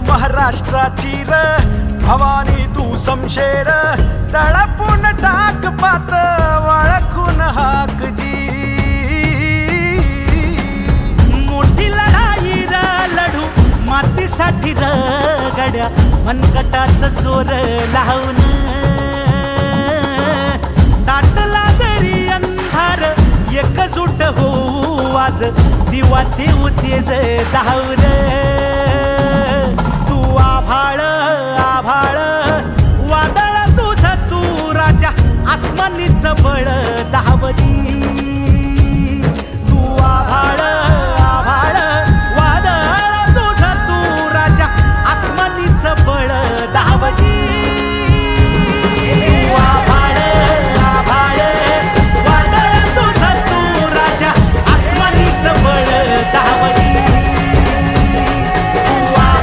महाराष्ट्राची र भवानी तू समशेर तळपून टाक पात वळखून हाक जी मोठी लढाई र लढू मातीसाठी र गड्या मनकटाच जोर लावून दाटला जरी अंधार एकजूट होऊ आज दिवा देऊ तेज धावून